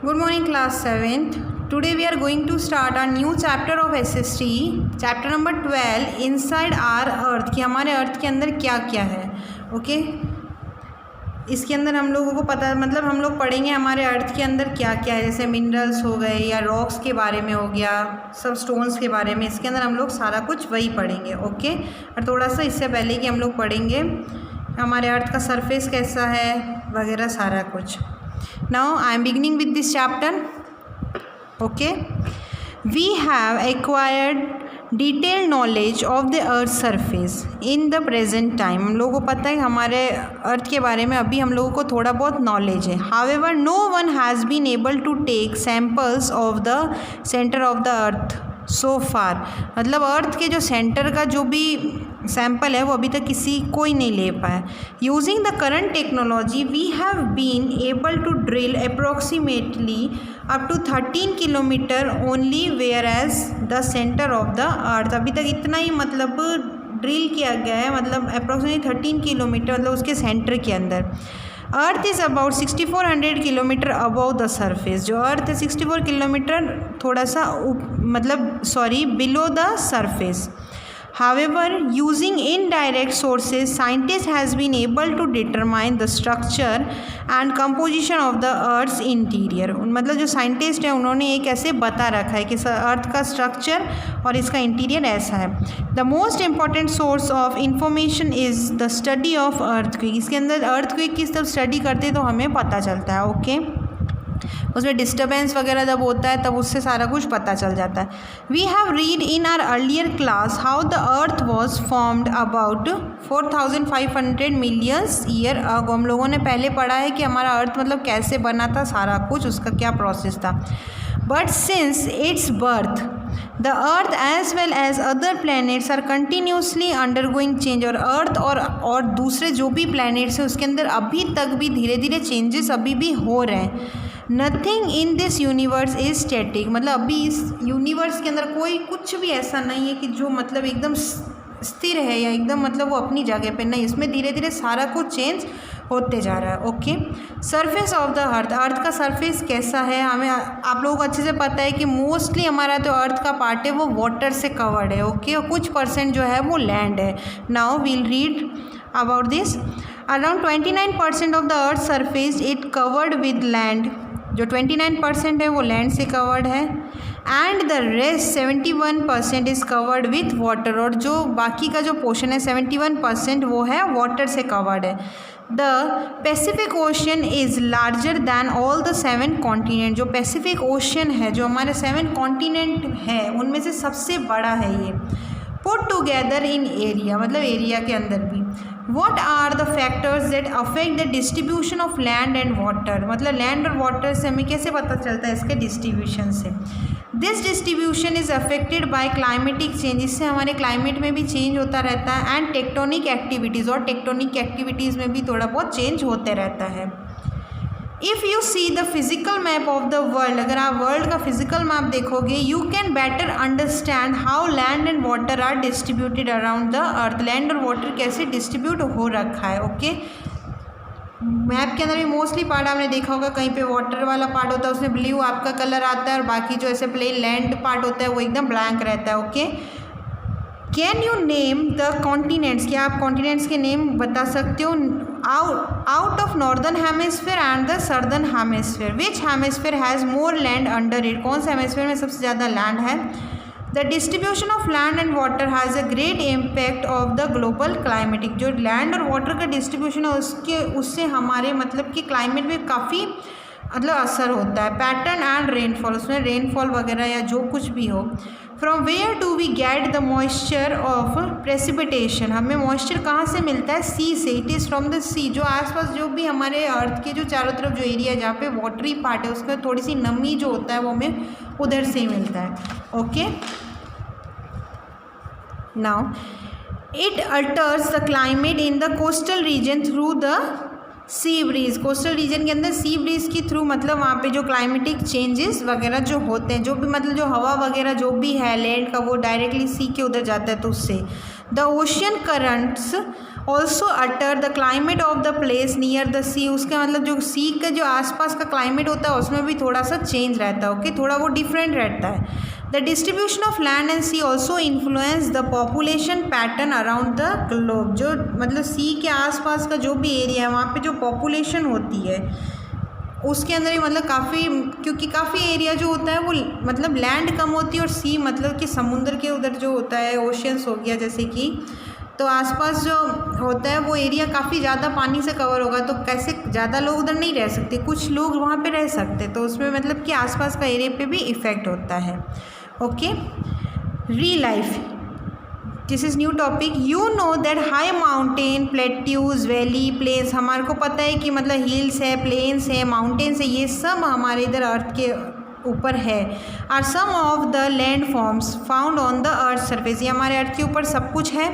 Good morning class 7th. Today we are going to start our new chapter of SST, chapter number 12 inside our earth कि हमारे earth के अंदर क्या क्या है. ओके इसके अंदर हम लोगों को पता मतलब हम लोग पढ़ेंगे हमारे अर्थ के अंदर क्या क्या है, जैसे मिनरल्स हो गए या रॉक्स के बारे में हो गया, सब स्टोन्स के बारे में. इसके अंदर हम लोग सारा कुछ वही पढ़ेंगे. ओके और थोड़ा सा इससे पहले कि हम लोग पढ़ेंगे हमारे अर्थ का सरफेस कैसा है वगैरह सारा कुछ. Now I am beginning with this chapter. Okay, we have acquired detailed knowledge of the earth's surface in the present time. हम लोगों को पता है हमारे अर्थ के बारे में अभी हम लोगों को थोड़ा बहुत नॉलेज है. However, no one has been able to take samples of the center of the earth so far. मतलब अर्थ के जो सेंटर का जो भी सैम्पल है वो अभी तक कोई नहीं ले पाया. Using the current technology we have been able to drill approximately up to 13 kilometre only whereas the centre of the earth. अभी तक इतना ही मतलब ड्रिल किया गया है, मतलब अप्रोक्सीमेटली 13 किलोमीटर मतलब उसके सेंटर के अंदर. Earth is about 6400 kilometre above the surface. जो अर्थ है 64 किलोमीटर थोड़ा सा below the surface. However, using indirect sources, scientists has been able to determine the structure and composition of the Earth's interior. मतलब जो साइंटिस्ट हैं उन्होंने एक ऐसे बता रखा है कि अर्थ का स्ट्रक्चर और इसका इंटीरियर ऐसा है. The most important source of information is the study of earthquake. इसके अंदर earthquake की सब स्टडी करते तो हमें पता चलता है. ओके उसमें डिस्टर्बेंस वगैरह जब होता है तब उससे सारा कुछ पता चल जाता है. We have read in our earlier class how the earth was formed about 4500 millions year ago. हम लोगों ने पहले पढ़ा है कि हमारा अर्थ मतलब कैसे बना था, सारा कुछ उसका क्या प्रोसेस था. But since its birth the earth as well as other planets are continuously undergoing change. और अर्थ और दूसरे जो भी प्लैनेट्स हैं उसके अंदर अभी तक भी धीरे धीरे चेंजेस अभी भी हो रहे हैं. Nothing in this universe is static. मतलब अभी इस यूनिवर्स के अंदर कोई कुछ भी ऐसा नहीं है कि जो मतलब एकदम स्थिर है या एकदम मतलब वो अपनी जगह पे नहीं. इसमें धीरे धीरे सारा कुछ चेंज होते जा रहा है. Okay surface of the earth. Earth का सरफेस कैसा है हमें आप लोगों को अच्छे से पता है कि मोस्टली हमारा जो अर्थ का पार्ट है वो वाटर से कवर्ड है. ओके और कुछ परसेंट जो है वो लैंड है. Now we'll read about this. Around 29% of the earth surface it covered with land. जो 29% है वो लैंड से कवर्ड है. And the rest 71% is covered with water. और जो बाकी का जो पोर्शन है 71% वो है वाटर से कवर्ड है. The Pacific ocean is larger than all the 7 continent. जो पैसिफिक ओशन है जो हमारे 7 कॉन्टिनेंट है उनमें से सबसे बड़ा है ये. पुट टुगेदर इन एरिया मतलब एरिया के अंदर भी. What are the factors that affect the distribution of land and water. मतलब लैंड और वाटर से हमें कैसे पता चलता है इसके डिस्ट्रीब्यूशन से. This distribution is affected by climatic change. इससे हमारे क्लाइमेट में भी चेंज होता रहता है. And tectonic activities. और टेक्टोनिक एक्टिविटीज़ में भी थोड़ा बहुत चेंज होते रहता है. If you see the physical map of the world. अगर आप वर्ल्ड का फिजिकल मैप देखोगे you can better understand how land and water are distributed around the earth. Land और वाटर कैसे डिस्ट्रीब्यूट हो रखा है. ओके मैप के अंदर भी मोस्टली पार्ट आपने देखा होगा कहीं पे वाटर वाला पार्ट होता है उसमें ब्लू आपका कलर आता है और बाकी जो ऐसे प्लेन लैंड पार्ट होता है वो एकदम ब्लैंक रहता है. Okay can you name the continents. क्या आप कॉन्टिनेंट्स के नेम बता सकते हो. out of northern hemisphere and the southern hemisphere. which hemisphere has more land under it. कौन सा हेमिस्फीयर में सबसे ज़्यादा लैंड है. the distribution of land and water has a great impact of the global climatic. जो land और water का distribution है उससे हमारे मतलब कि क्लाइमेट में काफ़ी मतलब असर होता है. Pattern and rainfall. उसमें रेनफॉल वगैरह या जो कुछ भी हो. From where do we get the moisture of precipitation. हमें मॉइस्चर कहाँ से मिलता है. सी से. It is from the sea. जो आसपास जो भी हमारे अर्थ के जो चारों तरफ जो एरिया है जहाँ पे वाटरी पार्ट है उसमें थोड़ी सी नमी जो होता है वो हमें उधर से ही मिलता है. Okay now it altars the climate in the coastal region through the sea breeze. Coastal region के अंदर सी ब्रीज के थ्रू मतलब वहाँ पे जो क्लाइमेटिक चेंजेस वगैरह जो होते हैं जो भी मतलब जो हवा वगैरह जो भी है लैंड का वो डायरेक्टली सी के उधर जाता है तो उससे. The ocean currents also alter the climate of the place near the sea, उसका मतलब जो सी का जो आसपास का क्लाइमेट होता है उसमें भी थोड़ा सा चेंज रहता है, ओके, थोड़ा वो डिफरेंट रहता है। The distribution of land and sea also influence the population pattern around the globe, जो मतलब सी के आसपास का जो भी एरिया है वहाँ पे जो पॉपुलेशन होती है उसके अंदर ही मतलब काफ़ी, क्योंकि काफ़ी एरिया जो होता है वो मतलब लैंड कम होती है और सी मतलब कि समुद्र के उधर जो होता है ओशियंस हो गया जैसे कि, तो आसपास जो होता है वो एरिया काफ़ी ज़्यादा पानी से कवर होगा, तो कैसे ज़्यादा लोग उधर नहीं रह सकते, कुछ लोग वहाँ पे रह सकते, तो उसमें मतलब कि आसपास का एरिया पे भी इफ़ेक्ट होता है। Okay, relief, this is new topic. You know that high mountain, plateaus, valley, plains, हमारे को पता है कि मतलब हिल्स है, प्लेन्स है, माउंटेन्स है, ये सब हमारे इधर अर्थ के ऊपर है। Are some of the land forms found on the earth surface, ये हमारे अर्थ के ऊपर सब कुछ है।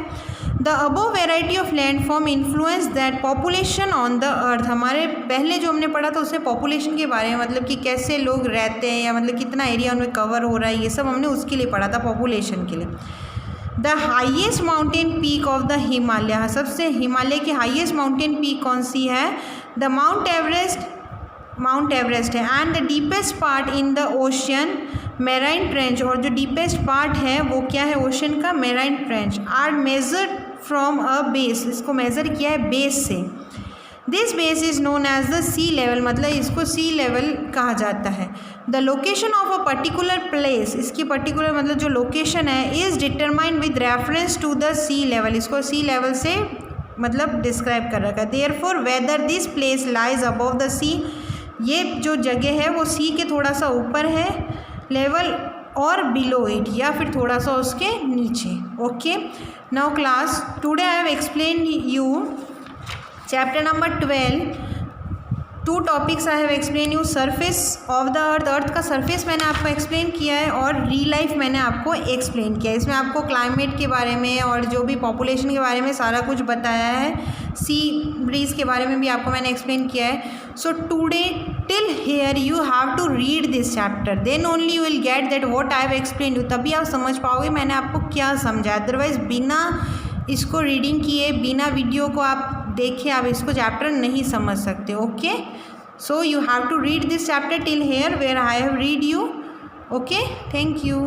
The above variety of land form influence that population on the earth, हमारे पहले जो हमने पढ़ा था उससे पॉपुलेशन के बारे में, मतलब कि कैसे लोग रहते हैं या मतलब कितना एरिया उनमें कवर हो रहा है, ये सब हमने उसके लिए पढ़ा था, पॉपुलेशन के लिए। The highest mountain peak of the Himalaya, सबसे हिमालय की हाइएस्ट माउंटेन पीक कौन सी है? द माउंट एवरेस्ट है। And the deepest part in the ocean marine trench, और जो डीपेस्ट पार्ट है वो क्या है ओशियन का? Marine trench. Are measured from a base, इसको मेज़र किया है बेस से। This base is known as the sea level, मतलब इसको सी लेवल कहा जाता है। The location of a particular place, इसकी पर्टिकुलर मतलब जो लोकेशन है is determined with reference to the sea level, इसको सी लेवल से मतलब डिस्क्राइब कर रखा है। Therefore whether this place lies above the sea, ये जो जगह है वो सी के थोड़ा सा ऊपर है लेवल और बिलो इट, या फिर थोड़ा सा उसके नीचे। Okay, now class today I have explain you chapter number 12, two topics I have explain you, surface of the earth, earth का सरफेस मैंने आपको एक्सप्लेन किया है, और री लाइफ मैंने आपको एक्सप्लेन किया है। इसमें आपको क्लाइमेट के बारे में और जो भी पॉपुलेशन के बारे में सारा कुछ बताया है, सी ब्रीज के बारे में भी आपको मैंने एक्सप्लेन किया है। So today till here you have to read this chapter, then only you will get that what I have explain you, तभी आप समझ पाओगे मैंने आपको क्या समझा। अदरवाइज बिना इसको रीडिंग किए, बिना वीडियो को आप देखे आप इसको चैप्टर नहीं समझ सकते। Okay, so you have to read this chapter till here where I have read you. Okay, thank you.